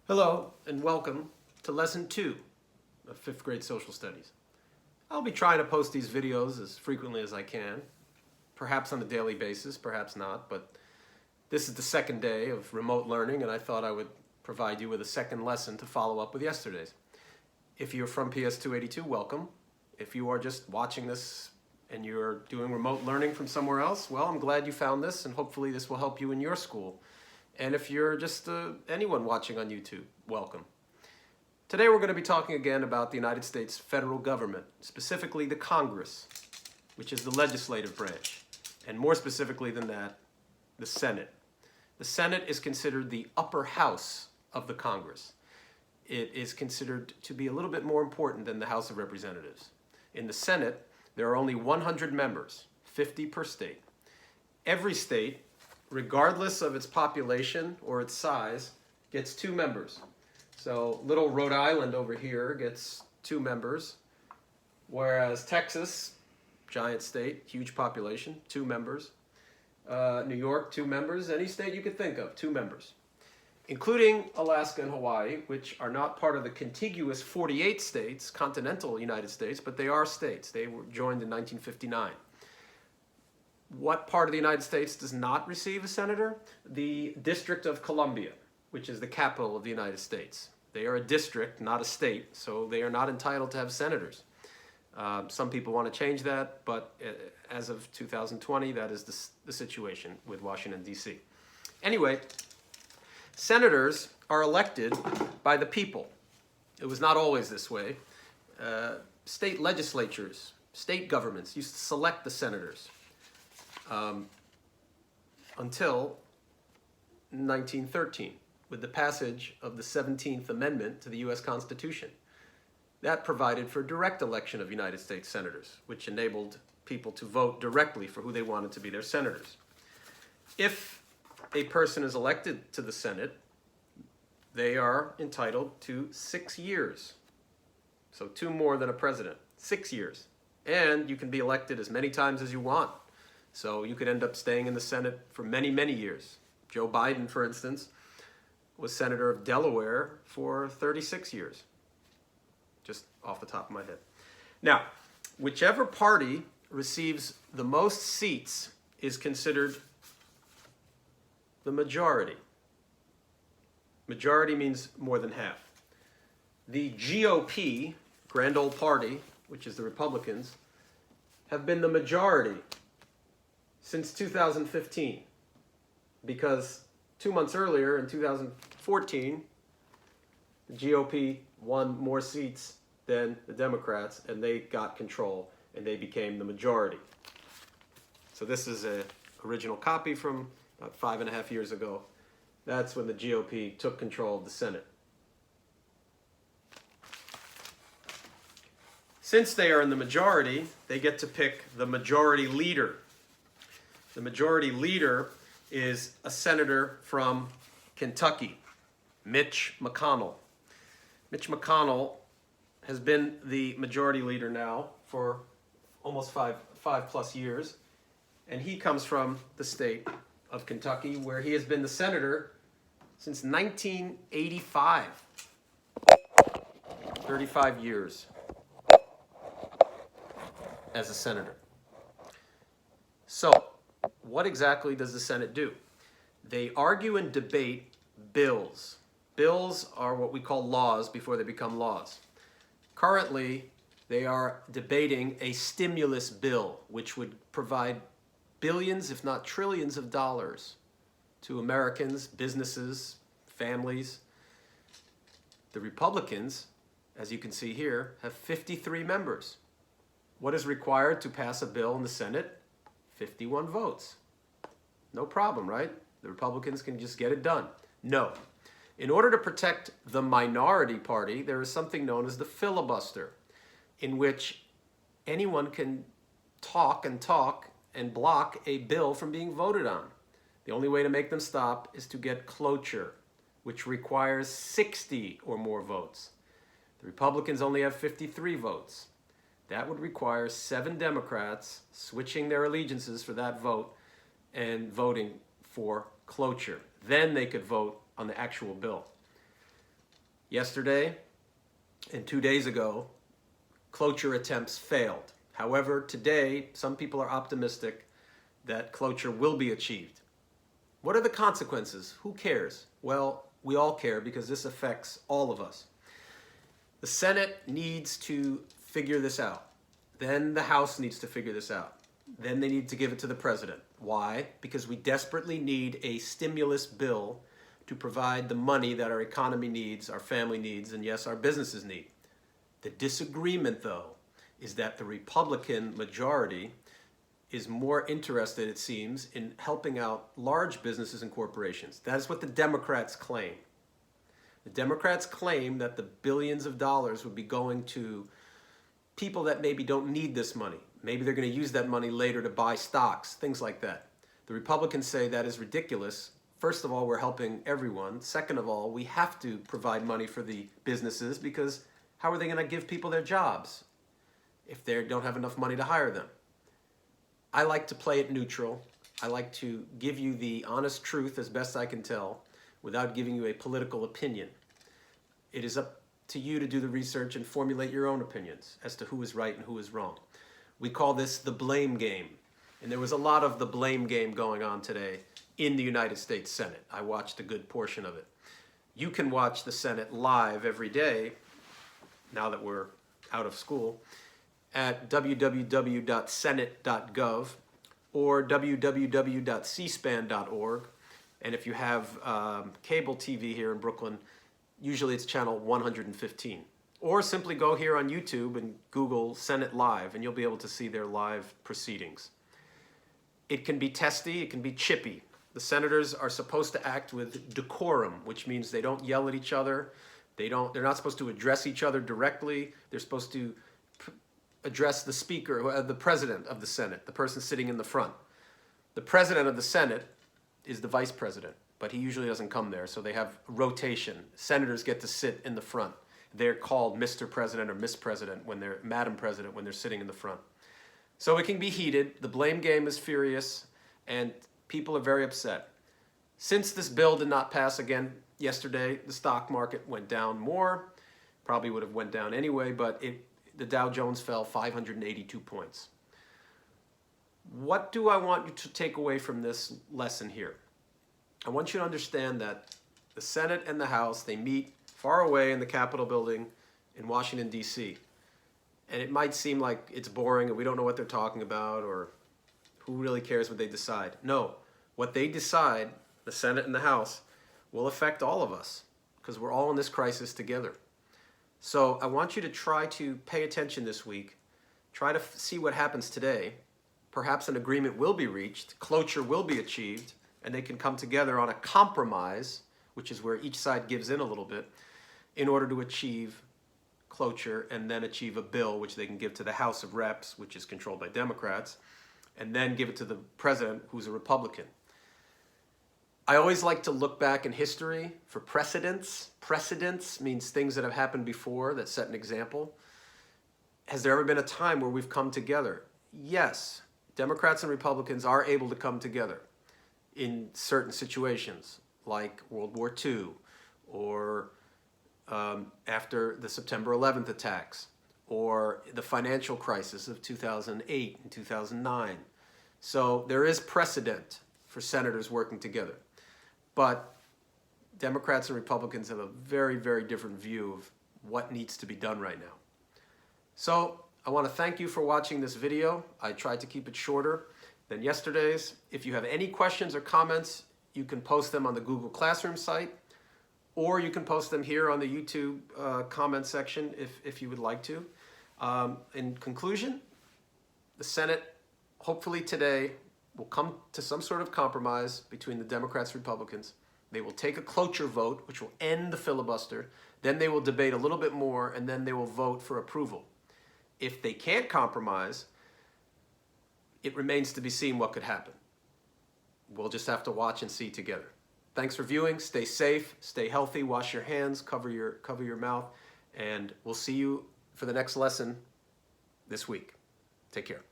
Hello and welcome to Lesson 2 of 5th grade Social Studies. I'll be trying to post these videos as frequently as I can, perhaps on a daily basis, perhaps not, but this is the second day of remote learning and I thought I would provide you with a second lesson to follow up with yesterday's. If you're from PS282, welcome. If you are just watching this and you're doing remote learning from somewhere else, well, I'm glad you found this and hopefully this will help you in your school. And if you're just anyone watching on YouTube, welcome. Today we're going to be talking again about the United States federal government, specifically the Congress, which is the legislative branch, and more specifically than that, the Senate. The Senate is considered the upper house of the Congress. It is considered to be a little bit more important than the House of Representatives. In the Senate, there are only 100 members, 50 per state. Every state, regardless of its population or its size, gets 2 members. So little Rhode Island over here gets 2 members, whereas Texas, giant state, huge population, 2 members. New York, 2 members. Any state you could think of, 2 members. Including Alaska and Hawaii, which are not part of the contiguous 48 states, continental United States, but they are states. They were joined in 1959. What part of the United States does not receive a senator? The District of Columbia, which is the capital of the United States. They are a district, not a state, so they are not entitled to have senators. Some people want to change that, but as of 2020, that is the situation with Washington, D.C. Anyway, senators are elected by the people. It was not always this way. State legislatures, state governments used to select the senators. Until 1913, with the passage of the 17th Amendment to the U.S. Constitution. That provided for direct election of United States senators, which enabled people to vote directly for who they wanted to be their senators. If a person is elected to the Senate, they are entitled to 6 years. So 2 more than a president, 6 years. And you can be elected as many times as you want. So you could end up staying in the Senate for many, many years. Joe Biden, for instance, was Senator of Delaware for 36 years, just off the top of my head. Now, whichever party receives the most seats is considered the majority. Majority means more than half. The GOP, Grand Old Party, which is the Republicans, have been the majority since 2015, because 2 months earlier, in 2014, the GOP won more seats than the Democrats, and they got control, and they became the majority. So this is an original copy from about 5.5 years ago. That's when the GOP took control of the Senate. Since they are in the majority, they get to pick the majority leader. The majority leader is a senator from Kentucky, Mitch McConnell. Mitch McConnell has been the majority leader now for almost five plus years, and he comes from the state of Kentucky, where he has been the senator since 1985. 35 years as a senator. So, what exactly does the Senate do? They argue and debate bills. Bills are what we call laws before they become laws. Currently, they are debating a stimulus bill, which would provide billions, if not trillions of dollars to Americans, businesses, families. The Republicans, as you can see here, have 53 members. What is required to pass a bill in the Senate? 51 votes. No problem, right? The Republicans can just get it done. No. In order to protect the minority party, there is something known as the filibuster, in which anyone can talk and block a bill from being voted on. The only way to make them stop is to get cloture, which requires 60 or more votes. The Republicans only have 53 votes. That would require 7 Democrats switching their allegiances for that vote and voting for cloture. Then they could vote on the actual bill. Yesterday and 2 days ago, cloture attempts failed. However, today, some people are optimistic that cloture will be achieved. What are the consequences? Who cares? Well, we all care because this affects all of us. The Senate needs to figure this out. Then the House needs to figure this out. Then they need to give it to the president. Why? Because we desperately need a stimulus bill to provide the money that our economy needs, our family needs, and yes, our businesses need. The disagreement, though, is that the Republican majority is more interested, it seems, in helping out large businesses and corporations. That is what the Democrats claim. The Democrats claim that the billions of dollars would be going to people that maybe don't need this money. Maybe they're going to use that money later to buy stocks, things like that. The Republicans say that is ridiculous. First of all, we're helping everyone. Second of all, we have to provide money for the businesses because how are they going to give people their jobs if they don't have enough money to hire them? I like to play it neutral. I like to give you the honest truth as best I can tell without giving you a political opinion. It is up to you to do the research and formulate your own opinions as to who is right and who is wrong. We call this the blame game. And there was a lot of the blame game going on today in the United States Senate. I watched a good portion of it. You can watch the Senate live every day, now that we're out of school, at www.senate.gov or www.cspan.org. And if you have cable TV here in Brooklyn, usually it's channel 115. Or simply go here on YouTube and Google Senate Live, and you'll be able to see their live proceedings. It can be testy, it can be chippy. The senators are supposed to act with decorum, which means they don't yell at each other. They're not supposed to address each other directly. They're supposed to address the speaker, the president of the Senate, the person sitting in the front. The president of the Senate is the vice president, but he usually doesn't come there, so they have rotation. Senators get to sit in the front. They're called Mr. President or Miss President when they're Madam President when they're sitting in the front. So it can be heated. The blame game is furious, and people are very upset. Since this bill did not pass again yesterday, the stock market went down more. Probably would have went down anyway, but the Dow Jones fell 582 points. What do I want you to take away from this lesson here? I want you to understand that the Senate and the House, they meet far away in the Capitol building in Washington, D.C. And it might seem like it's boring and we don't know what they're talking about or who really cares what they decide. No, what they decide, the Senate and the House, will affect all of us because we're all in this crisis together. So I want you to try to pay attention this week. Try to see what happens today. Perhaps an agreement will be reached, cloture will be achieved, and they can come together on a compromise, which is where each side gives in a little bit, in order to achieve cloture and then achieve a bill which they can give to the House of Reps, which is controlled by Democrats, and then give it to the president, who's a Republican. I always like to look back in history for precedents. Precedents means things that have happened before that set an example. Has there ever been a time where we've come together? Yes, Democrats and Republicans are able to come together in certain situations, like World War II, or after the September 11th attacks, or the financial crisis of 2008 and 2009. So there is precedent for senators working together. But Democrats and Republicans have a very, very different view of what needs to be done right now. So I want to thank you for watching this video. I tried to keep it shorter than yesterday's. If you have any questions or comments, you can post them on the Google Classroom site, or you can post them here on the YouTube comment section if you would like to. In conclusion, the Senate, hopefully today, will come to some sort of compromise between the Democrats and Republicans. They will take a cloture vote, which will end the filibuster. Then they will debate a little bit more, and then they will vote for approval. If they can't compromise, it remains to be seen what could happen. We'll just have to watch and see together. Thanks for viewing. Stay safe, stay healthy, wash your hands, cover your mouth, and we'll see you for the next lesson this week. Take care.